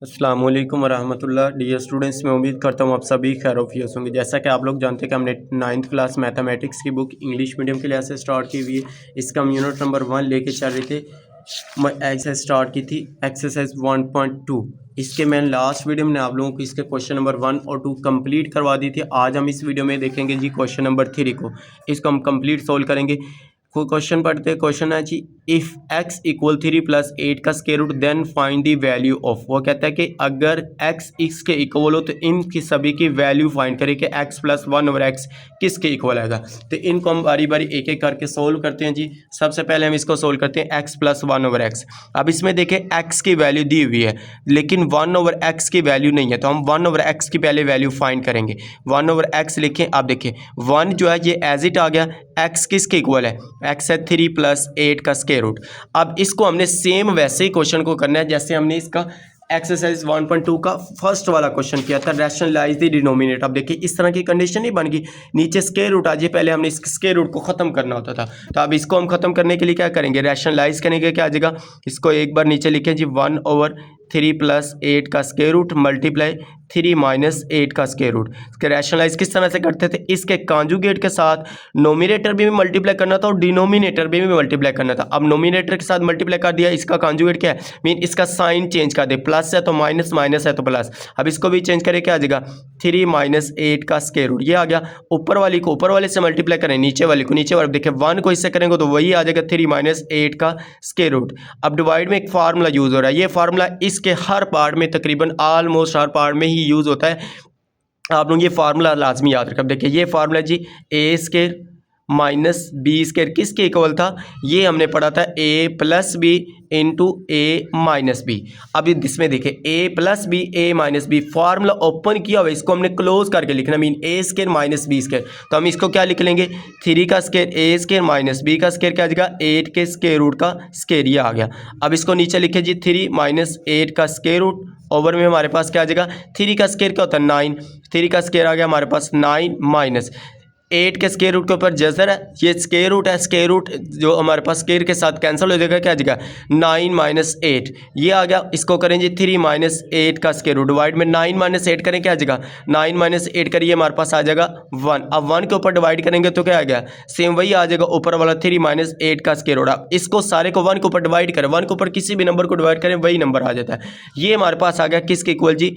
अस्सलाम वालेकुम वरहमतुल्लाह। Dear students, मैं उम्मीद करता हूँ आप सभी खैरियत होंगे। जैसा कि आप लोग जानते हैं कि हमने 9th क्लास मैथमेटिक्स की बुक इंग्लिश मीडियम के लिए से स्टार्ट की हुई है। इसका हम यूनिट नंबर 1 लेके चल रहे थे। मैं एक्सरसाइज स्टार्ट की थी एक्सरसाइज 1.2। इसके मैंने लास्ट वीडियो में आप लोगों को इसके क्वेश्चन नंबर 1 और 2 कंप्लीट करवा दी थी। आज हम इस वीडियो में देखेंगे जी क्वेश्चन नंबर 3 को। इसको हम कंप्लीट सोल्व करेंगे। कोई क्वेश्चन पढ़ते हैं। क्वेश्चन है जी, इफ़ x इक्वल 3 + 8 का square root then find the value of. वो कहता है कि अगर x इसके इक्वल हो तो इनकी सभी की वैल्यू फाइंड करें कि x + 1/x किसके इक्वल आएगा। तो इनको हम बारी बारी एक एक करके सोल्व करते हैं जी। सबसे पहले हम इसको सोल्व करते हैं x + 1/x। अब इसमें देखें x की वैल्यू दी हुई है लेकिन 1/x की वैल्यू नहीं है, तो हम 1/x की पहले वैल्यू फाइंड करेंगे। 1/x लिखें। अब देखें 1 जो है ये एज इट आ गया। x किसके इक्वल है? x है 3 + 8 का स्क्वायर रूट। अब इसको हमने सेम वैसे ही क्वेश्चन को करना है जैसे हमने इसका एक्सरसाइज 1.2 का फर्स्ट वाला क्वेश्चन किया था, रैशनलाइज द डिनोमिनेटर। अब देखिए इस तरह की कंडीशन नहीं बन गई, नीचे स्क्वायर रूट आ जाए। पहले हमने इस स्क्वायर रूट को खत्म करना होता था, तो अब इसको हम खत्म करने के लिए क्या करेंगे? रैशनलाइज करेंगे। क्या आ जाएगा? इसको एक बार नीचे लिखें जी, 1/3 + 8 का स्क्वायर रूट मल्टीप्लाई 3 - 8 का स्क्वायर रूट। इसके रैशनलाइज किस तरह से करते थे? इसके कॉन्जुगेट के साथ नोमिनेटर भी मल्टीप्लाई करना था और डिनोमिनेटर भी मल्टीप्लाई करना था। अब नोमिनेटर के साथ मल्टीप्लाई कर दिया, इसका कॉन्जुगेट क्या है? मीन इसका साइन चेंज कर दे, प्लस है तो माइनस, माइनस है तो प्लस। अब इसको भी चेंज करें, क्या आ जाएगा? 3 - 8 का स्क्वायर रूट। ये आ गया। ऊपर वाली को ऊपर वाले से मल्टीप्लाई करें, नीचे वाले को नीचे वाले। देखिए 1 को इससे करेंगे तो वही आ जाएगा 3 - 8 का स्क्वायर रूट। अब डिवाइड में एक फार्मूला यूज हो रहा है। ये फार्मूला इसके हर पार्ट में, तकरीबन ऑलमोस्ट हर पार्ट में ही यूज होता है। आप लोग ये फार्मूला लाजमी याद रखें। देखिए ये फार्मूला जी, a² - b² किसके इक्वल था? ये हमने पढ़ा था a + b × a - b। अब इसमें देखें a + b a - b formula open किया हुआ है, इसको हमने क्लोज करके लिखना, मीन a² - b²। तो हम इसको क्या लिख लेंगे? 3 का स्क्वायर a² - b का स्क्वायर क्या आ जाएगा? 8 के स्क्वायर रूट का स्क्वायर। ये आ गया। अब इसको नीचे लिखे जी, 3 - 8 का स्क्वायर रूट ओवर में हमारे पास क्या आ जाएगा? 3 का स्क्वायर क्या होता है? 9। 3 का स्क्वायर आ गया हमारे पास 9 माइनस 8 के स्क्वायर रूट के ऊपर जजर है, ये स्क्वायर रूट है। स्क्वायर रूट जो हमारे पास स्क्वायर के साथ कैंसिल हो जाएगा, क्या आ जाएगा? 9 - 8 ये आ गया। इसको करें जी 3 - 8 का स्क्वायर रूट डिवाइड में 9 - 8 करें, क्या आ जाएगा? 9 - 8 करिए, हमारे पास आ जाएगा 1। अब 1 के ऊपर डिवाइड करेंगे तो क्या आ गया? सेम वही आ जाएगा, ऊपर वाला 3 - 8 का स्क्वायर रूट। अब इसको सारे को 1 के ऊपर डिवाइड करें, 1 के ऊपर किसी भी नंबर को डिवाइड करें वही नंबर आ जाता है। ये हमारे पास आ गया किसके इक्वल जी?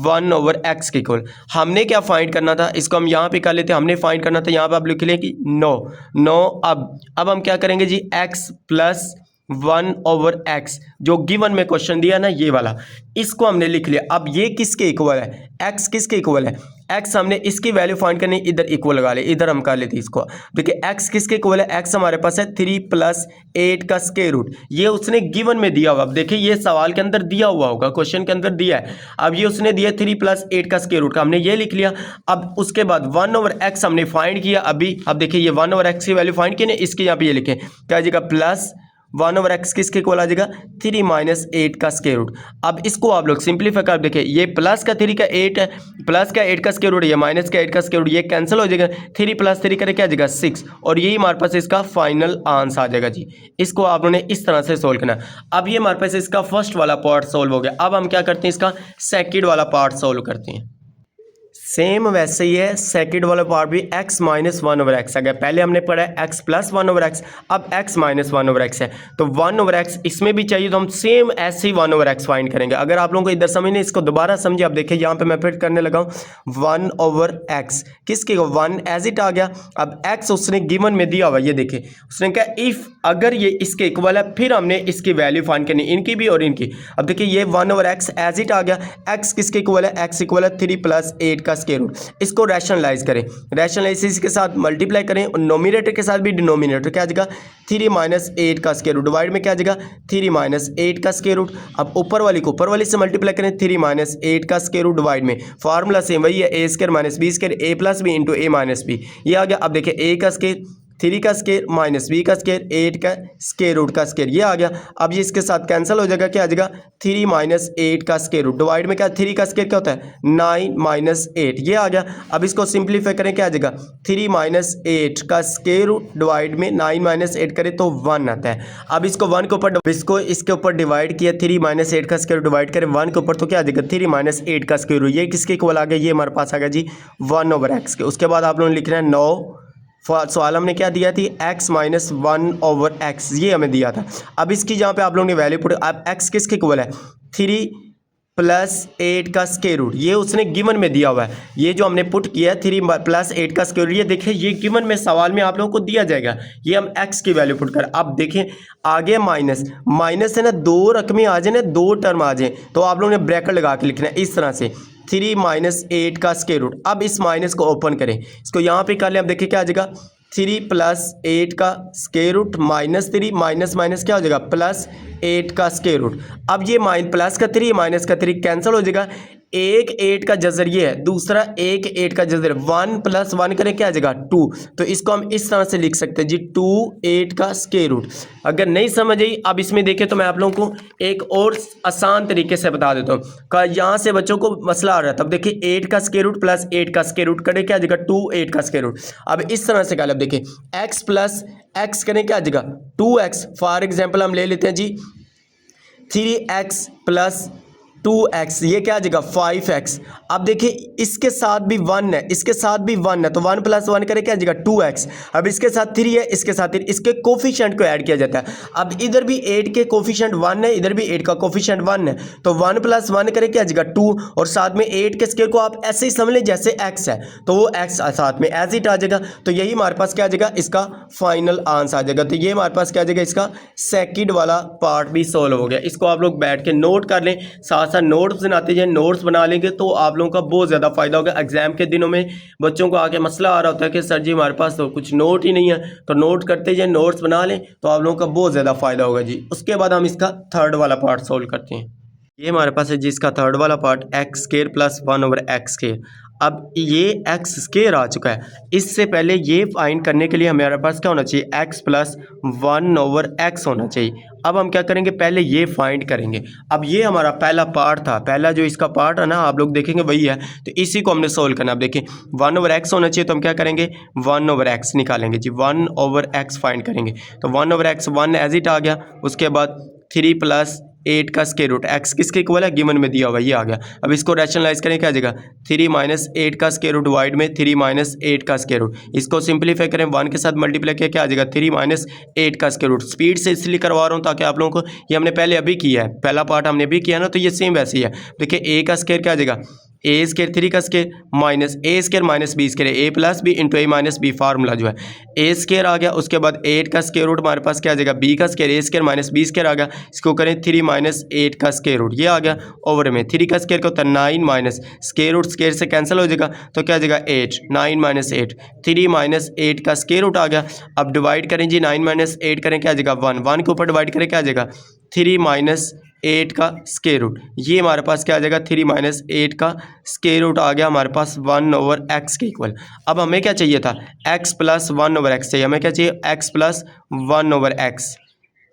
1/x के इक्वल। हमने क्या फाइंड करना था? इसको हम यहाँ पे कर लेते हैं। हमने फाइंड करना था, यहाँ पे आप लिख लें कि 9। अब हम क्या करेंगे जी? x + 1/x जो गिवन में क्वेश्चन दिया ना, ये वाला, इसको हमने लिख लिया। अब ये किसके इक्वल है? x किसके इक्वल है? x हमने इसकी वैल्यू फाइंड करनी, इधर इक्वल लगा ले, इधर हम कर लेते इसको। देखिए x किसके इक्वल है? x हमारे पास है 3 + 8 का स्क्वायर रूट। ये उसने गिवन में दिया हुआ। अब देखिए ये सवाल के अंदर दिया हुआ होगा, क्वेश्चन के अंदर दिया है। अब ये उसने दिया 3 + 8 का स्क्वायर रूट का, हमने ये लिख लिया। अब उसके बाद 1/x हमने फाइंड किया अभी। अब देखिए ये 1/x की वैल्यू फाइंड की ना, इसके यहाँ पे ये लिखें, क्या आ जाएगा? प्लस 1/x किसके इक्वल आ जाएगा? 3 - 8 का स्क्वायर रूट। अब इसको आप लोग सिंप्लीफाई कर देखिए, ये प्लस का 3 का 8 है, प्लस का 8 का स्क्वायर रूट, ये माइनस का 8 का स्क्वायर रूट, ये कैंसिल हो जाएगा। 3 + 3 करे क्या आ जाएगा? 6। और यही हमारे पास इसका फाइनल आंसर आ जाएगा जी। इसको आप लोगों ने इस तरह से सोल्व करना। अब ये हमारे पास इसका फर्स्ट वाला पार्ट सोल्व हो गया। अब हम क्या करते हैं? इसका सेकंड वाला पार्ट सोल्व करते हैं। सेम वैसे ही है, सेकंड वाला पार्ट भी x - 1/x आ गया। पहले हमने पढ़ा है x + 1/x, अब x - 1/x है, तो 1/x इसमें भी चाहिए, तो हम सेम ऐसे ही 1/x फाइंड करेंगे। अगर आप लोगों को इधर समझ नहीं, इसको दोबारा समझिए। अब देखिए यहाँ पे मैं फिर करने लगा हूँ 1/x किसके 1 एज इट आ गया। अब x उसने गिवन में दिया हुआ, ये देखिए उसने कहा इफ अगर ये इसके इक्वल है, फिर हमने इसकी वैल्यू फाइंड करनी, इनकी भी और इनकी। अब देखिए ये 1/x एज इट आ गया। x किसके इक्वल है? x इक्वल है 3 + 8 का स्क्वायर रूट। इसको रैशनलाइज करें, रैशनलाइज के साथ मल्टीप्लाई करें, और नोमिनेटर के साथ भी डिनोमिनेटर क्या आ जाएगा? 3 - 8 का स्क्वायर रूट डिवाइड में क्या आ जाएगा? 3 - 8 का स्क्वायर रूट। अब ऊपर वाली को ऊपर वाली से मल्टीप्लाई करें, 3 - 8 का स्क्वायर रूट डिवाइड में फार्मूला सेम वही है, a² - b² a + b × a - b। ये आ गया। अब देखिए a का स्क्वायर 3 का स्केयर माइनस b का स्केयर 8 का स्केयर रूट का स्केयर, ये आ गया। अब ये इसके साथ कैंसिल हो जाएगा, क्या आ जाएगा 3 माइनस 8 का स्केयर रूट, डिवाइड में क्या 3 का स्केयर क्या होता है 9 माइनस 8, ये आ गया। अब इसको सिंप्लीफाई करें, क्या आ जाएगा 3 माइनस 8 का स्केयर रूट डिवाइड में 9 माइनस 8 करें तो 1 आता है। अब इसको 1 के ऊपर, इसको इसके ऊपर डिवाइड किया, 3 माइनस 8 का स्केयर रूट डिवाइड करें 1 के ऊपर तो क्या आ जाएगा 3 माइनस 8 का स्केयर रूट, ये किसके इक्वल आ गया, ये हमारे पास आ गया जी 1/x के। उसके बाद आप लोगों ने लिखना है 9, सवाल हमने क्या दिया थी x माइनस 1/x, ये हमें दिया था। अब इसकी जहाँ पे आप लोगों ने वैल्यू पुट, अब x किसके इक्वल है 3 प्लस 8 का स्केयर रूट, ये उसने गिवन में दिया हुआ है। ये जो हमने पुट किया 3 प्लस 8 का स्केयर रूट, ये देखिए ये गिवन में सवाल में आप लोगों को दिया जाएगा। ये हम x की वैल्यू पुट कर, अब देखें आगे माइनस, माइनस है ना 2 रकमें आ जाए ना 2 टर्म आ जाए तो आप लोगों ने ब्रैकेट लगा के लिखना है इस तरह से 3 माइनस 8 का स्केयर रूट। अब इस माइनस को ओपन करें, इसको यहाँ पे कर लें, अब देखिए क्या आ जाएगा 3 प्लस 8 का square root minus 3 minus minus क्या हो जाएगा प्लस 8 का स्केयर रूट। अब ये प्लस का 3 माइनस का 3 कैंसिल हो जाएगा, एक 8 का जजर ये है, दूसरा एक 8 का जजर 1 प्लस 1 करें क्या आ जाएगा 2, तो इसको हम इस तरह से लिख सकते हैं जी 2 8 का स्केयर रूट। अगर नहीं समझ आई अब इसमें देखें तो मैं आप लोगों को एक और आसान तरीके से बता देता हूँ, का यहाँ से बच्चों को मसला आ रहा है। तब देखिए 8 का स्केयर रूट प्लस 8 का स्केयर रूट करें क्या आ जाएगा 2 8 का स्केयर रूट। अब इस तरह से क्या, अब देखिए x प्लस x करें क्या आ जाएगा 2x, फॉर एग्जाम्पल हम ले लेते हैं जी 3x प्लस 2x, ये क्या आ जाएगा 5x। अब देखिए इसके साथ भी 1 है, इसके साथ भी 1 है तो 1 प्लस 1 करें क्या आ जाएगा 2x। अब इसके साथ 3 है, इसके साथ 3, इसके कोफिशिएंट को ऐड किया जाता है। अब इधर भी 8 के कोफिशिएंट 1 है, इधर भी 8 का कोफिशिएंट 1 है तो 1 प्लस 1 करें क्या आ जाएगा 2, और साथ में 8 के स्केयर को आप ऐसे ही समझ लें जैसे x है तो वो x साथ में एज इट आ जाएगा। तो यही हमारे पास क्या आ जाएगा इसका फाइनल आंसर आ जाएगा। तो ये हमारे पास क्या आ जाएगा, इसका सेकंड वाला पार्ट भी सोल्व हो गया। इसको आप लोग बैठ के नोट कर लें, साथ साथ नोट्स बनाते जाए, नोट्स बना लेंगे तो आप लोगों का बहुत ज़्यादा फायदा होगा। एग्जाम के दिनों में बच्चों को आके मसला आ रहा होता है कि सर जी हमारे पास तो कुछ नोट ही नहीं है, तो नोट करते जाए, नोट्स बना लें तो आप लोगों का बहुत ज़्यादा फायदा होगा जी। उसके बाद हम इसका थर्ड वाला पार्ट सोल्व करते हैं। ये हमारे पास है जिसका थर्ड वाला part x square plus 1/x square. अब ये एक्स स्केयर आ चुका है, इससे पहले ये फाइंड करने के लिए हमारे पास क्या होना चाहिए x प्लस 1/x होना चाहिए। अब हम क्या करेंगे, पहले ये फाइंड करेंगे। अब ये हमारा पहला पार्ट था, पहला जो इसका पार्ट है ना आप लोग देखेंगे वही है, तो इसी को हमने सोल्व करना। अब देखिए 1/x होना चाहिए तो हम क्या करेंगे 1/x निकालेंगे जी, 1/x फाइंड करेंगे तो 1/x 1 एज इट आ गया। उसके बाद 3 प्लस 8 का स्केयर रूट, x किसके इक्वल है गिवन में दिया हुआ, ये आ गया। अब इसको रैशनलाइज करें क्या आ जाएगा 3 माइनस 8 का स्केयर रूट डिवाइड में 3 माइनस 8 का स्केयर रूट। इसको सिंप्लीफाई करें 1 के साथ मल्टीप्लाई किया क्या आ जाएगा 3 माइनस 8 का स्केयर रूट। स्पीड से इसलिए करवा रहा हूँ ताकि आप लोगों को, ये हमने पहले अभी किया है, पहला पार्ट हमने भी किया ना, तो ये सेम वैसे ही है। देखिए a का स्केयर क्या आ जाएगा ए स्केयर 3 का स्केयर माइनस ए स्केयर माइनस बी स्केयर, ए प्लस बी इंटू ए माइनस बी फार्मूला जो है ए स्केयर आ गया। उसके बाद 8 का स्केयर रूट हमारे पास क्या आ जाएगा बी का स्केयर, ए स्केयर माइनस बी स्केयर आ गया। इसको करें 3 माइनस 8 का स्केयर रूट, ये आ गया ओवर में 3 का स्केयर का होता है 9 माइनस स्केयर रूट, स्केयर से कैंसिल हो जाएगा तो क्या आ जाएगा 8, 9 माइनस 8, 3 माइनस 8 का स्केयर रूट आ गया। अब डिवाइड करें जी 9 माइनस 8 करें क्या आ जाएगा 1, 1 के ऊपर डिवाइड करें क्या आ जाएगा 3 माइनस 8 का स्केयर रूट, ये हमारे पास क्या आ जाएगा 3 माइनस 8 का स्केयर रूट आ गया हमारे पास 1/x के इक्वल। अब हमें क्या चाहिए था x प्लस 1/x चाहिए, हमें क्या चाहिए x plus 1/x,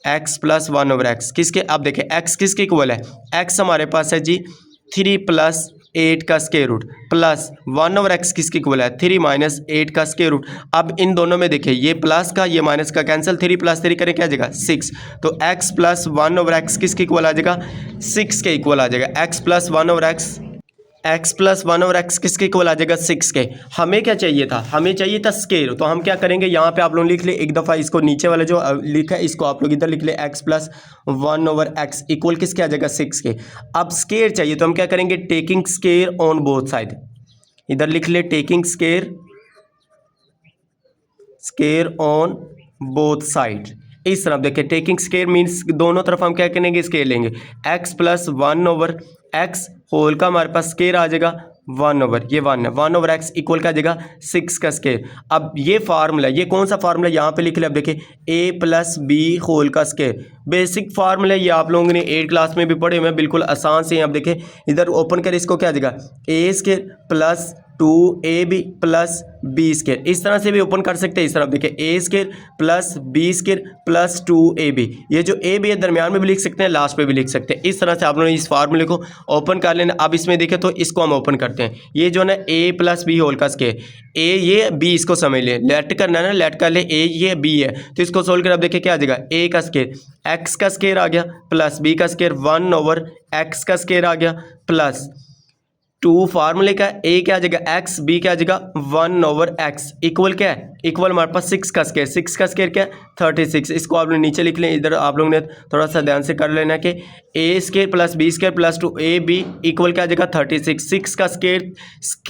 x plus 1/x किसके, अब देखें x किसके इक्वल है, x हमारे पास है जी 3 प्लस 8 का स्केयर रूट प्लस 1/x किसके इक्वल है 3 माइनस 8 का स्केयर रूट। अब इन दोनों में देखिए ये प्लस का ये माइनस का कैंसिल, 3 प्लस 3 करें क्या आ जाएगा 6, तो x प्लस 1/x किसके इक्वल आ जाएगा 6 के इक्वल आ जाएगा। x प्लस 1/x किसके इक्वल आ जाएगा 6 के। हमें क्या चाहिए था, हमें चाहिए था स्केयर, तो हम क्या करेंगे यहाँ पे आप लोग लिख ले एक दफ़ा, इसको नीचे वाला जो लिखा है इसको आप लोग इधर लिख ले x प्लस 1/x इक्वल किसके आ जाएगा 6 के। अब स्केयर चाहिए तो हम क्या करेंगे taking square on both side, इधर लिख ले taking square on both side. इस तरफ देखिए टेकिंग स्केयर मीन्स दोनों तरफ हम क्या करेंगे स्केयर लेंगे, x प्लस 1/x होल का हमारे पास स्केयर आ जाएगा 1/, ये 1 है 1/x इक्वल का आ जाएगा 6 का स्केयर। अब ये फार्मूला, ये कौन सा फार्मूला यहाँ पे लिख लिया, अब देखिए a प्लस बी होल का स्केयर, बेसिक फार्मूला ये आप लोगों ने 8 क्लास में भी पढ़े हुए हैं, बिल्कुल आसान से। अब देखिए इधर ओपन कर इसको क्या आ जाएगा a square plus 2ab plus B square. इस तरह से भी ओपन कर सकते हैं। इस तरफ देखिए A square plus B square plus 2ab, ये जो ए बी है दरमियान में भी लिख सकते हैं, लास्ट पे भी लिख सकते हैं। इस तरह से आप लोगों ने इस फार्मूले को ओपन कर लेना। अब इसमें देखें तो इसको हम ओपन करते हैं। ये जो ना ए प्लस बी होल का स्केयर, ए ये बी इसको समझ ले, लेट करना है ना, लेट कर ले ए ये बी है तो इसको सोल्व कर अब देखिए क्या आ जाएगा, ए का स्केयर एक्स का स्केयर आ गया प्लस बी का स्केयर 1/x का स्केयर आ गया प्लस 2 फार्मूले का ए क्या आ जाएगा एक्स, बी क्या आ जाएगा 1/x इक्वल क्या है, इक्वल हमारे पास 6 का स्केयर, 6 का स्केयर क्या है 36। इसको आप लोग नीचे लिख लें, इधर आप लोगों ने थोड़ा सा ध्यान से कर लेना कि a square plus B square plus 2ab equal क्या आ जाएगा 36। 6 का स्केयर,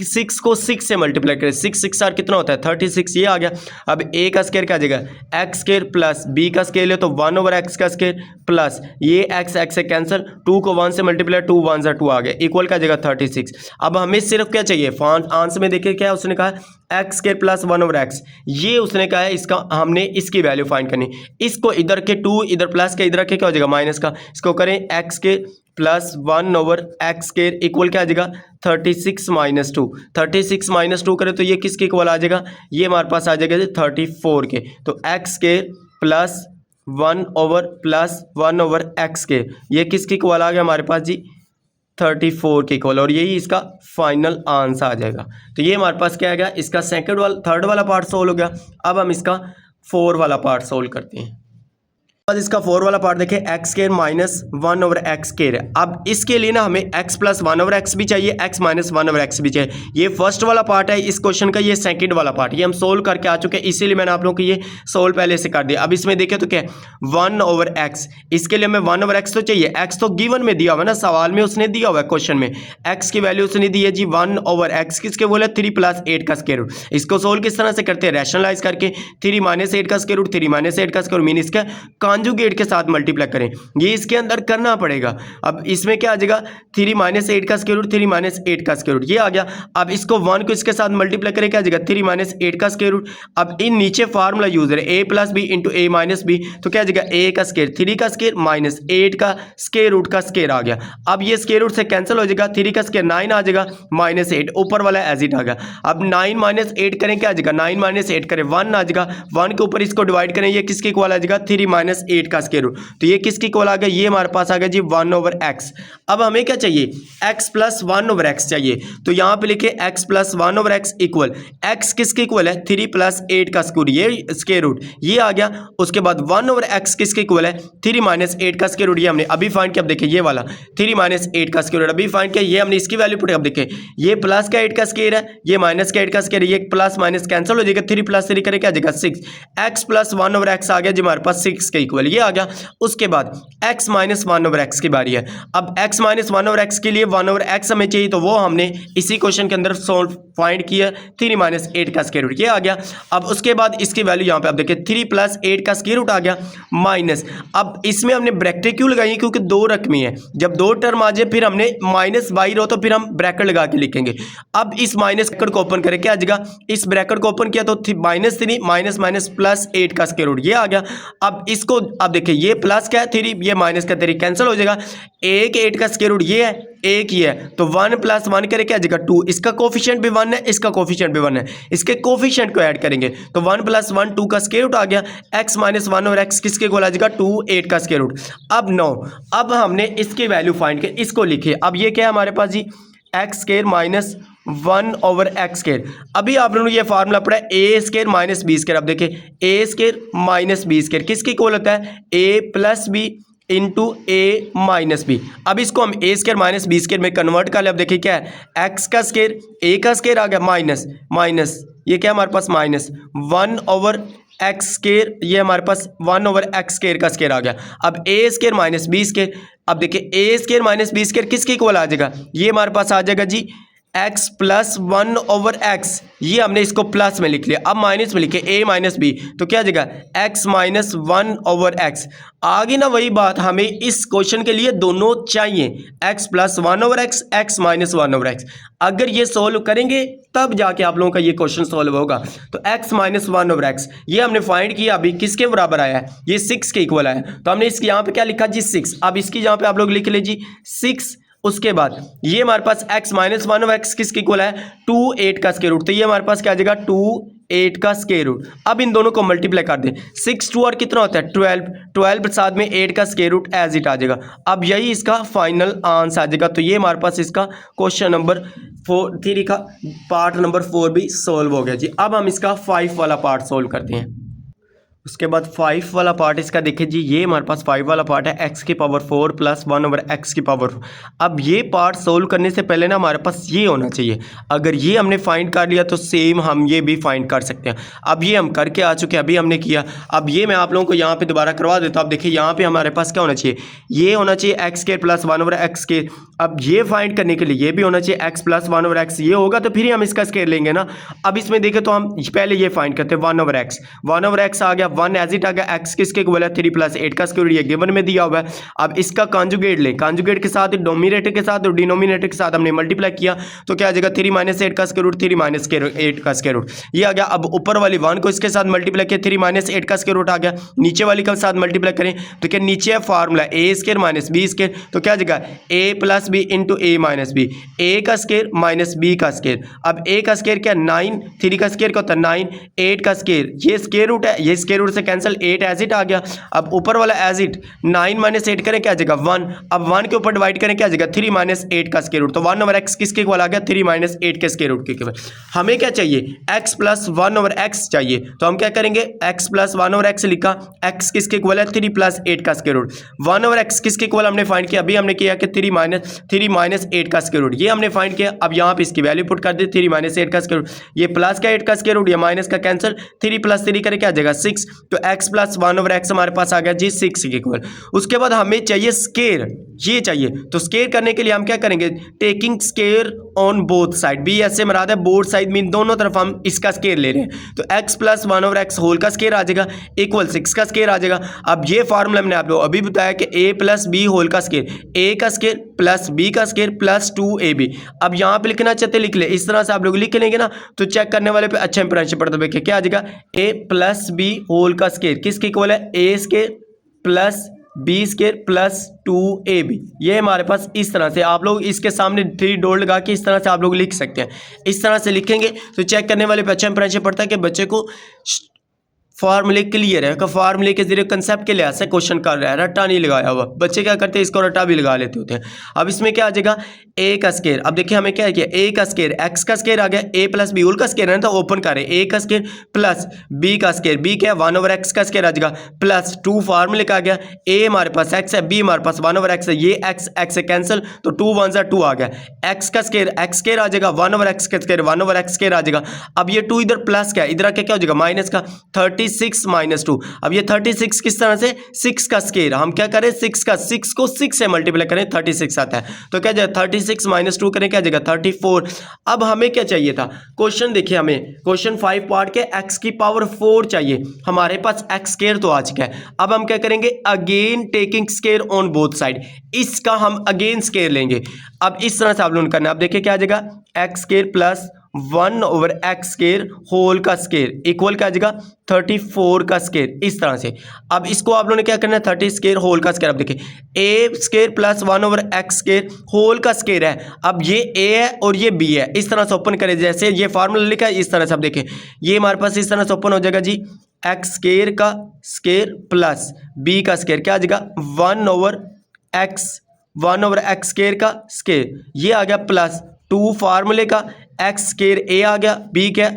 6 को 6 से मल्टीप्लाई करें, 6 आर कितना होता है 36, ये आ गया। अब ए का स्केयर क्या आ जाएगा एक्स स्केयर प्लस बी का स्केयर ले तो 1/x का स्केयर प्लस ये एक्स से कैंसिल, 2 को 1 से मल्टीप्लाई 2 1 2 आ गया इक्वल क्या आ जाएगा 36। अब हमें सिर्फ क्या चाहिए, आंसर में देखिए क्या उसने कहा एक्स स्केयर प्लस 1/x, ये उसने कहा है इसका हमने इसकी वैल्यू फाइंड करनी। इसको इधर के 2 इधर प्लस के इधर के क्या हो जाएगा माइनस का, इसको करें एक्स के प्लस 1/x स्केयर इक्वल क्या आ जाएगा 36 माइनस 2, 36 माइनस 2 करें तो ये किसके इक्वल आ जाएगा, ये हमारे पास आ जाएगा 34 के। तो एक्स स्केयर प्लस 1/x के ये किसके इक्वल आ गया हमारे पास जी 34 के इक्वल, और यही इसका फाइनल आंसर आ जाएगा। तो ये हमारे पास क्या आ गया, इसका थर्ड वाला पार्ट सोल्व हो गया। अब हम इसका 4 वाला पार्ट सोल्व करते हैं। इसका 4 वाला पार्ट देखिए x square minus 1/x square है। अब इसके लिए ना हमें x प्लस 1/x भी चाहिए, x माइनस 1/x भी चाहिए। ये फर्स्ट वाला पार्ट है इस क्वेश्चन का, ये सेकंड वाला पार्ट, ये हम सोल्व करके आ चुके हैं, इसीलिए मैंने आप लोगों को ये सोल्व पहले से कर दिया। अब इसमें देखें तो क्या है 1/x, इसके लिए हमें 1/x तो चाहिए, x तो गिवन में दिया हुआ है ना, सवाल में उसने दिया हुआ है क्वेश्चन में, x की वैल्यू उसने दी है जी 1/x, किसके बोले 3 + 8 का स्क्वायर रूट। इसको सोल्व किस तरह से करते हैं, रैशनलाइज करके 3 - 8 का स्क्वायर रूट, 3 - 8 का स्क्वायर रूट मीन इसका कॉन्जुगेट के साथ मल्टीप्लाई करें, ये इसके अंदर करना पड़ेगा। अब इसमें क्या आ जाएगा 3 - 8 का स्क्वायर रूट, 3 - 8 का स्क्वायर रूट, ये आ गया। अब इसको 1 को इसके साथ मल्टीप्लाई करें क्या आ जाएगा 3 - 8 का स्क्वायर रूट। अब इन नीचे फार्मूला यूज है a + b × a - b, तो क्या आ जाएगा a का स्क्वायर 3 का स्क्वायर माइनस 8 का स्क्वायर रूट का स्क्वायर आ गया। अब ये स्क्वायर रूट से कैंसिल हो जाएगा, 3 का स्क्वायर 9 आ जाएगा माइनस 8 ऊपर वाला एज इट आ गया। अब 9 - 8 करें क्या आ जाएगा 9 - 8 करें 1 आ जाएगा, 1 के ऊपर इसको डिवाइड करें, ये किसके इक्वल आ जाएगा 3 - 8 का स्क्वायर रूट, तो ये किसके इक्वल आ गया, ये हमारे पास आ गया जी 1/x। अब हमें क्या चाहिए x प्लस 1/x चाहिए, तो यहां पे लिखे x plus 1/x equal x किसके इक्वल है 3 + 8 का स्क्वायर, ये स्क्वायर रूट ये आ गया। उसके बाद 1/x किसके इक्वल है 3 - 8 का स्क्वायर रूट, ये हमने अभी फाइंड किया। अब देखिए ये वाला 3 - 8 का स्क्वायर रूट अभी फाइंड किया, ये हमने इसकी वैल्यू पुट। अब देखिए ये प्लस का 8 का स्क्वायर है, ये माइनस का 8 का स्क्वायर है, ये प्लस माइनस कैंसिल हो जाएगा, 3 + 3 करें क्या आ जाएगा 6, x प्लस 1/x आ गया जी हमारे पास 6 के इक्वल, ये आ गया। उसके बाद x माइनस 1/x की बारी है। अब x माइनस 1/x के लिए 1/x हमें चाहिए, तो वो हमने इसी क्वेश्चन के अंदर सोल्व फाइंड किया 3 - 8 का स्क्वायर रूट, ये आ गया। अब उसके बाद इसकी वैल्यू यहाँ पे आप देखिए 3 + 8 का स्क्वायर रूट आ गया माइनस, अब इसमें हमने ब्रैकेट क्यों लगाई क्योंकि 2 रकमी है, जब 2 टर्म आ जाए फिर हमने माइनस बाई रो तो फिर हम ब्रैकेट लगा के लिखेंगे। अब इस माइनस ब्रैकेट को ओपन करें क्या आ जाएगा, इस ब्रैकेट को ओपन किया तो -3 माइनस प्लस 8 का स्क्वायर रूट, ये आ गया। अब इसको अब देखिए ये प्लस क्या है 3, ये माइनस का 3 कैंसिल हो जाएगा, 1 8 का स्क्वायर रूट ये है, 1 ही है, तो 1 + 1 करें क्या आ जाएगा 2, इसका कोफिशिएंट भी 1 है, इसका कोफिशिएंट भी 1 है, इसके कोफिशिएंट को ऐड करेंगे तो 1 + 1 2 का स्क्वायर रूट आ गया। x माइनस 1/x किसके इक्वल आ जाएगा 2 8 का स्क्वायर रूट। अब 9, अब हमने इसकी वैल्यू फाइंड की, इसको लिखिए। अब ये क्या है हमारे पास जी x square minus 1/x square. अभी आप लोगों ने ये फार्मूला पढ़ा है a square minus b square. अब देखिए a square minus b square किसके इक्वल होता है a + b × a minus B. अब इसको हम a square minus B square में कन्वर्ट कर ले। अब देखिए क्या है x का स्क्वायर a का स्क्वायर आ गया माइनस ये क्या हमारे पास माइनस 1/x स्क्वायर, ये हमारे पास 1/x स्क्वायर का स्क्वायर आ गया। अब a square minus B square, अब देखिए a square minus B square किसके इक्वल आ जाएगा, ये हमारे पास आ जाएगा जी x प्लस 1/x, ये हमने इसको प्लस में लिख लिया। अब माइनस में लिखे a माइनस बी, तो क्या आ जाएगा x माइनस 1/x। आगे ना वही बात, हमें इस क्वेश्चन के लिए दोनों चाहिए, x plus 1/x, x minus 1/x। अगर ये सोल्व करेंगे तब जाके आप लोगों का ये क्वेश्चन सोल्व होगा। तो x माइनस 1/x ये हमने फाइंड किया, अभी किसके बराबर आया है, ये 6 के इक्वल आया, तो हमने इसके यहाँ पे क्या लिखा जी 6। अब इसकी यहाँ पे आप लोग लिख ले जी 6 उसके बाद ये हमारे पास x माइनस 1/x किसके इक्वल है 2 8 का स्क्वायर रूट, तो ये हमारे पास क्या आ जाएगा 2 8 का स्क्वायर रूट। अब इन दोनों को मल्टीप्लाई कर दें 6 2 और कितना होता है 12 साथ में 8 का स्क्वायर रूट एज इट आ जाएगा। अब यही इसका फाइनल आंसर आ जाएगा। तो ये हमारे पास इसका क्वेश्चन नंबर 3 का पार्ट नंबर 4 भी सोल्व हो गया जी। अब हम इसका 5 वाला पार्ट सोल्व करते हैं। उसके बाद 5 वाला पार्ट इसका देखिए जी, ये हमारे पास 5 वाला पार्ट है x की पावर 4 प्लस 1/x की पावर 4। अब ये पार्ट सोल्व करने से पहले ना हमारे पास ये होना चाहिए, अगर ये हमने फाइंड कर लिया तो सेम हम ये भी फाइंड कर सकते हैं। अब ये हम करके आ चुके हैं, अभी हमने किया। अब ये मैं आप लोगों को यहाँ पे दोबारा करवा देता हूँ। अब देखिए यहाँ पे हमारे पास क्या होना चाहिए, ये होना चाहिए x² प्लस 1/x²। अब ये फाइंड करने के लिए ये भी होना चाहिए x प्लस 1/x, ये होगा तो फिर ही हम इसका स्क्वायर लेंगे ना। अब इसमें देखें तो हम पहले ये फाइंड करते हैं 1/x आ गया, 1 एज इट आ गया। x किसके इक्वल है 3 प्लस 8 का स्क्वायर, ये गिवन में दिया हुआ है। अब इसका कॉन्जुगेट लें, कॉन्जुगेट के साथ डोमिनेटर के साथ और डिनोमिनेटर के साथ हमने मल्टीप्लाई किया तो क्या आ जाएगा 3 माइनस 8 का स्क्वायर रूट, 3 माइनस 8 का स्क्वायर रूट, ये आ गया। अब ऊपर वाली 1 को इसके साथ मल्टीप्लाई किया, 3 माइनस 8 का स्क्वायर रूट आ गया। नीचे वाली के साथ मल्टीप्लाई करें तो क्या नीचे है फार्मूला a² माइनस b², तो क्या आ जाएगा a plus B into a minus B, a का स्क्वायर माइनस b का स्क्वायर। अब a का स्क्वायर क्या 9, 3 का स्क्वायर क्या होता है 9, 8 का स्क्वायर, ये स्क्वायर रूट है, ये स्क्वायर रूट से कैंसिल, 8 एज इट आ गया। अब ऊपर वाला एज इट 9 माइनस 8 करें क्या आ जाएगा 1, अब 1 के ऊपर डिवाइड करें क्या आ जाएगा 3 माइनस 8 का स्क्वायर रूट, तो 1/x किसके इक्वल आ गया 3 माइनस 8 के स्क्वायर रूट के इक्वल। हमें क्या चाहिए x प्लस 1/x चाहिए, तो हम क्या करेंगे x प्लस 1/x लिखा, x किसके इक्वल है 3 प्लस 8 का स्क्वायर रूट, 1/x किसके इक्वल हमने फाइंड किया, अभी हमने किया कि 3 माइनस 8 का स्क्वायर रूट, ये हमने फाइंड किया। अब यहाँ पे इसकी वैल्यू पुट कर दी 3 माइनस 8 का स्क्वायर रूट, ये प्लस का 8 का स्क्वायर रूट, ये माइनस का कैंसिल, 3 प्लस 3 करें क्या आ जाएगा 6, तो x प्लस 1/x हमारे पास आ गया जी 6 के इक्वल। उसके बाद हमें चाहिए स्क्वायर, ये चाहिए, तो स्क्वायर करने के लिए हम क्या करेंगे taking square on both side, बी ऐसे मराद है बोथ साइड मीन दोनों तरफ हम इसका स्क्वायर ले रहे हैं, तो x प्लस 1/x होल का स्क्वायर आ जाएगा इक्वल 6 का स्क्वायर आ जाएगा। अब ये फार्मूला मैंने आप लोग अभी बताया कि a प्लस बी होल का स्क्वायर, a का स्क्वायर प्लस b का स्क्वायर प्लस 2ab। अब यहाँ पे लिखना चाहते लिख ले, इस तरह से आप लोग लिख लेंगे ना तो चेक करने वाले पे अच्छा इंप्रेशन पड़ता है। क्या आ जाएगा a प्लस बी होल का स्क्वायर किसके इक्वल है a square plus B square plus 2ab। ये हमारे पास इस तरह से आप लोग इसके सामने 3 डॉट लगा के इस तरह से आप लोग लिख सकते हैं। इस तरह से लिखेंगे तो चेक करने वाले पे अच्छा इंप्रेशन पड़ता है कि बच्चे को फार्मूले क्लियर है, फार्मूले के जरिए कंसेप्ट के लिहाज से क्वेश्चन कर रहा है, रट्टा नहीं लगाया हुआ। बच्चे क्या करते हैं इसको रट्टा भी लगा लेते होते हैं। अब इसमें क्या आ जाएगा a का स्क्वायर, अब देखिए हमें क्या किया a का स्क्वायर x का स्क्वायर आ गया, a प्लस बी होल का स्क्वायर है ना, तो ओपन करें a का स्क्वायर प्लस b का स्क्वायर, b क्या 1/x का स्क्वायर आ जाएगा प्लस 2 फार्मूले का आ गया, a हमारे पास x है, b हमारे पास 1/x है, ये x से कैंसिल तो 2 1 जा 2 आ गया, x का स्क्वायर x स्क्वायर आ जाएगा 1/x का स्क्वायर 1/x स्क्वायर आ जाएगा। अब ये 2 इधर प्लस क्या इधर क्या हो जाएगा माइनस का 36 माइनस 2। अब ये 36 किस तरह से 6 का स्क्वायर, हम क्या करें 6 को 6 से मल्टीप्लाई करें 36 आता है, तो क्या जाएगा 36 माइनस 2 करें क्या जाएगा 34। अब हमें क्या चाहिए था क्वेश्चन देखिए, हमें क्वेश्चन 5 पार्ट के x की पावर 4 चाहिए, हमारे पास x स्क्वायर तो आ चुका है। अब हम क्या करेंगे again taking square on both side, इसका हम अगेन स्क्वायर लेंगे। अब इस तरह से आप लोगों करना, अब देखिए क्या आ जाएगा x square plus 1/x square whole का स्क्वायर इक्वल क्या आ जाएगा 34 का स्क्वायर, इस तरह से। अब इसको आप लोगों ने क्या करना है 30 स्क्वायर होल का स्क्वायर। अब देखिए a square plus 1/x square whole का स्क्वायर है, अब ये a है और ये b है, इस तरह से ओपन करें जैसे ये फार्मूला लिखा है इस तरह से। अब देखें ये हमारे पास इस तरह से ओपन हो जाएगा जी, x स्क्वायर का स्क्वायर प्लस b का स्क्वायर क्या आ जाएगा 1/x स्क्वायर का स्क्वायर, ये आ गया प्लस 2 फार्मूले का x स्क्वायर a आ गया, b क्या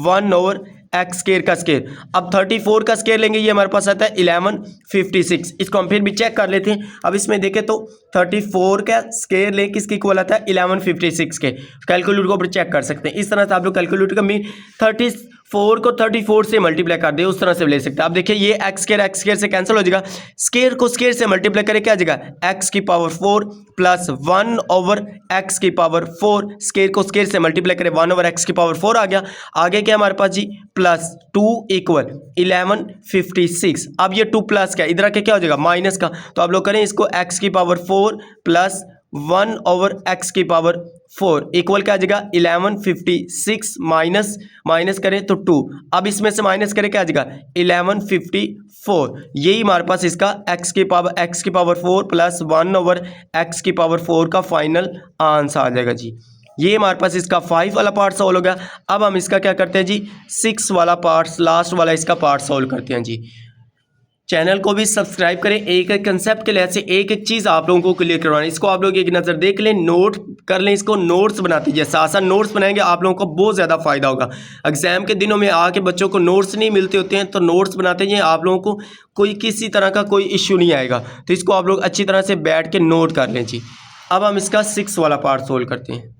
1/x स्क्वायर का स्क्वायर। अब 34 का स्क्वायर लेंगे, ये हमारे पास आता है 1156। इसको हम फिर भी चेक कर लेते हैं। अब इसमें देखें तो 34 का स्क्वायर लें किसके इक्वल आता है 1156 के, कैलकुलेटर के ऊपर चेक कर सकते हैं। इस तरह से आप लोग कैलकुलेटर का मीन 34 को 34 से मल्टीप्लाई कर दे, उस तरह से ले सकते हैं। अब देखिए ये x स्क्वायर से कैंसिल हो जाएगा, स्क्वायर को स्क्वायर से मल्टीप्लाई करें क्या आ जाएगा x की पावर 4 प्लस 1/x की पावर 4, स्क्वायर को स्क्वायर से मल्टीप्लाई करें 1/x की पावर 4 आ गया। आगे क्या हमारे पास जी प्लस 2 इक्वल 1156। अब ये 2 प्लस क्या इधर के क्या हो जाएगा माइनस का, तो आप लोग करें इसको x की पावर 4 प्लस 1/x की पावर 4 इक्वल क्या आ जाएगा 1156 माइनस करें तो 2। अब इसमें से माइनस करें क्या आ जाएगा 1154। यही हमारे पास इसका x की पावर 4 प्लस 1/x की पावर 4 का फाइनल आंसर आ जाएगा जी। ये हमारे पास इसका 5 वाला पार्ट सॉल्व हो गया। अब हम इसका क्या करते हैं जी 6 वाला पार्ट, लास्ट वाला इसका पार्ट सॉल्व करते हैं जी। चैनल को भी सब्सक्राइब करें, एक एक कंसेप्ट के लिए से एक एक चीज़ आप लोगों को क्लियर करवाना। इसको आप लोग एक नज़र देख लें, नोट कर लें, इसको नोट्स बनाते हैं। जैसे आसान नोट्स बनाएंगे आप लोगों को बहुत ज़्यादा फ़ायदा होगा। एग्जाम के दिनों में आके बच्चों को नोट्स नहीं मिलते होते हैं, तो नोट्स बनाते हैं आप लोगों को कोई किसी तरह का कोई इश्यू नहीं आएगा। तो इसको आप लोग अच्छी तरह से बैठ के नोट कर लें जी। अब हम इसका 6 वाला पार्ट सोल्व करते हैं।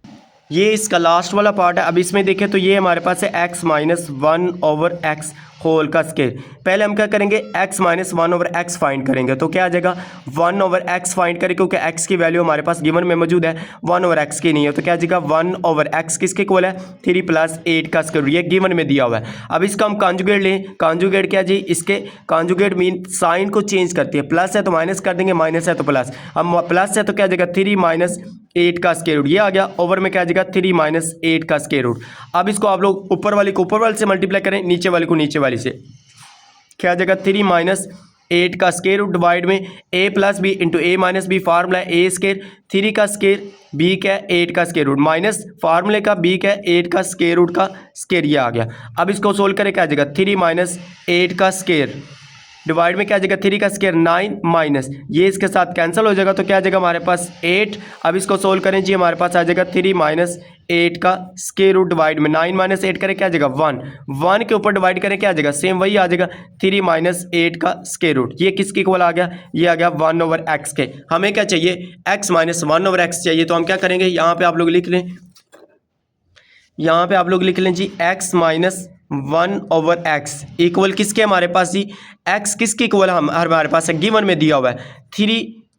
ये इसका लास्ट वाला पार्ट है। अब इसमें देखें तो ये हमारे पास है x माइनस 1/x होल का स्केयर। पहले हम क्या करेंगे x माइनस 1/x फाइंड करेंगे। तो क्या आ जाएगा 1/x फाइंड करें, क्योंकि x की वैल्यू हमारे पास गिवन में मौजूद है, 1/x की नहीं है। तो क्या आ जाएगा 1/x किसके इक्वल है 3 + 8 का स्केयर। ये गिवन में दिया हुआ है। अब इसका हम कॉन्जुगेट लें। कॉन्जुगेट क्या जी, इसके कॉन्जुगेट मीन साइन को चेंज करती है। प्लस है तो माइनस कर देंगे, माइनस है तो प्लस। अब प्लस है तो क्या आ जाएगा 3 - 8 का स्केयर रूट। ये आ गया ओवर में क्या आ जाएगा 3 - 8 का स्केयर रूट। अब इसको आप लोग ऊपर वाले को ऊपर वाले से मल्टीप्लाई करें, नीचे वाले को नीचे वाले से। क्या आ जाएगा 3 - 8 का स्केयर रूट डिवाइड में a + b into a - b। Formula a square 3 का स्केयर b का 8 का स्केयर रूट माइनस फार्मूले का b का 8 का स्केयर रूट का स्केयर। ये आ गया। अब इसको सोल्व करें, क्या आ जाएगा 3 - 8 का स्केयर डिवाइड में क्या आ जाएगा 3 का स्केयर 9 माइनस ये इसके साथ कैंसिल हो जाएगा। तो क्या आ जाएगा हमारे पास 8। अब इसको सोल्व करें जी, हमारे पास आ जाएगा 3 - 8 का स्केयर रूट डिवाइड में 9 - 8 करें क्या आ जाएगा 1 के ऊपर डिवाइड करें क्या आ जाएगा सेम वही आ जाएगा 3 - 8 का स्केयर रूट। ये किसके इक्वल आ गया, ये आ गया 1/x के। हमें क्या चाहिए x माइनस 1/x चाहिए। तो हम क्या करेंगे, यहाँ पे आप लोग लिख लें, यहाँ पे आप लोग लिख लें जी x माइनस 1/x इक्वल किसके हमारे पास जी x किसके इक्वल हमारे पास है, गिवन में दिया हुआ है 3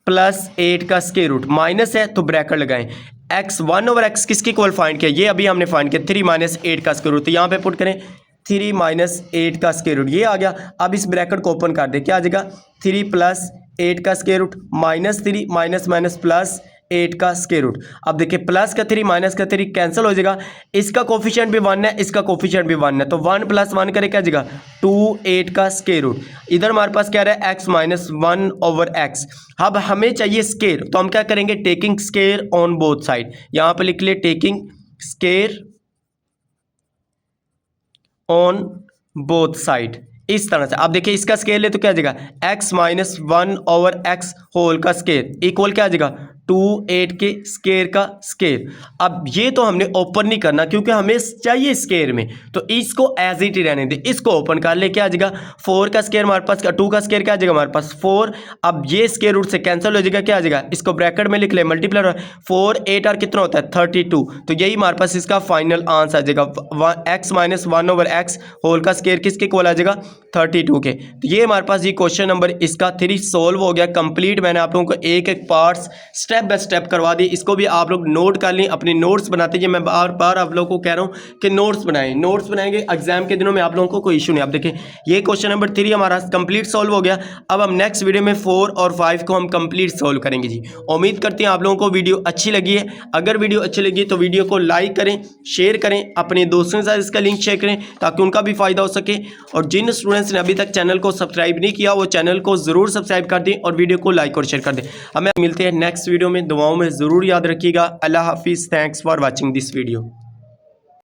+ 8 का स्केयर रूट माइनस है तो ब्रैकेट लगाएं। x 1/x किसके इक्वल फाइंड किया, ये अभी हमने फाइंड किया 3 - 8 का स्केयर रूट। तो यहाँ पे पुट करें 3 - 8 का स्केयर रूट, ये आ गया। अब इस ब्रैकेट को ओपन कर दे, क्या आ जाएगा 3 + 8 का स्केयर रूट -3 माइनस प्लस 8 का स्केयर रूट। अब देखिए प्लस का 3 माइनस का 3 कैंसिल हो जाएगा। इसका कोफिशिएंट भी 1 है, इसका कोफिशिएंट भी 1 है। तो 1 + 1 करे क्या जाएगा 2 8 का स्केयर रूट। इधर हमारे पास क्या रहा है x माइनस 1/x। अब हमें चाहिए स्केयर, तो हम क्या करेंगे taking square on both side. यहाँ पे लिख लिए taking square on both side इस तरह से। आप देखिए इसका स्केयर ले तो क्या आ जाएगा x माइनस 1/x होल का स्केयर इक्वल क्या आ जाएगा 2 8 के स्केयर का स्केयर। अब ये तो हमने ओपन नहीं करना क्योंकि हमें चाहिए स्केयर में, तो इसको एज इट ही रहने दे। इसको ओपन कर ले, क्या आ जाएगा 4 का स्केयर हमारे पास 2 का स्केयर क्या आ जाएगा हमारे पास 4। अब ये स्केयर रूट से कैंसिल हो जाएगा, क्या आ जाएगा इसको ब्रैकेट में लिख ले मल्टीप्लाई 4 8 और कितना होता है 32। तो यही हमारे पास इसका फाइनल आंसर आ जाएगा x माइनस 1/x होल का स्केयर किसके इक्वल आ जाएगा 32 के। तो ये हमारे पास ये क्वेश्चन नंबर इसका 3 सोल्व हो गया कंप्लीट। मैंने आप लोगों को एक एक पार्ट्स स्टेप बाय स्टेप करवा दी। इसको भी आप लोग नोट कर लें, अपने नोट्स बनाते हैं। मैं बार बार आप लोगों को कह रहा हूँ कि नोट्स बनाएं, नोट्स बनाएंगे एग्जाम के दिनों में आप लोगों को कोई इशू नहीं। आप देखें ये क्वेश्चन नंबर 3 हमारा कंप्लीट सोल्व हो गया। अब हम नेक्स्ट वीडियो में 4 और 5 को हम कंप्लीट सोल्व करेंगे जी। उम्मीद करते हैं आप लोगों को वीडियो अच्छी लगी है। अगर वीडियो अच्छी लगी तो वीडियो को लाइक करें, शेयर करें, अपने दोस्तों के साथ इसका लिंक शेयर करें ताकि उनका भी फायदा हो सके। और जिन स्टूडेंट्स ने अभी तक चैनल को सब्सक्राइब नहीं किया वो चैनल को ज़रूर सब्सक्राइब कर दें और वीडियो को लाइक और शेयर कर दें। हमें मिलते हैं नेक्स्ट वीडियो में, दुआओं में ज़रूर याद रखिएगा। अल्लाह हाफिज़। Thanks for watching this video.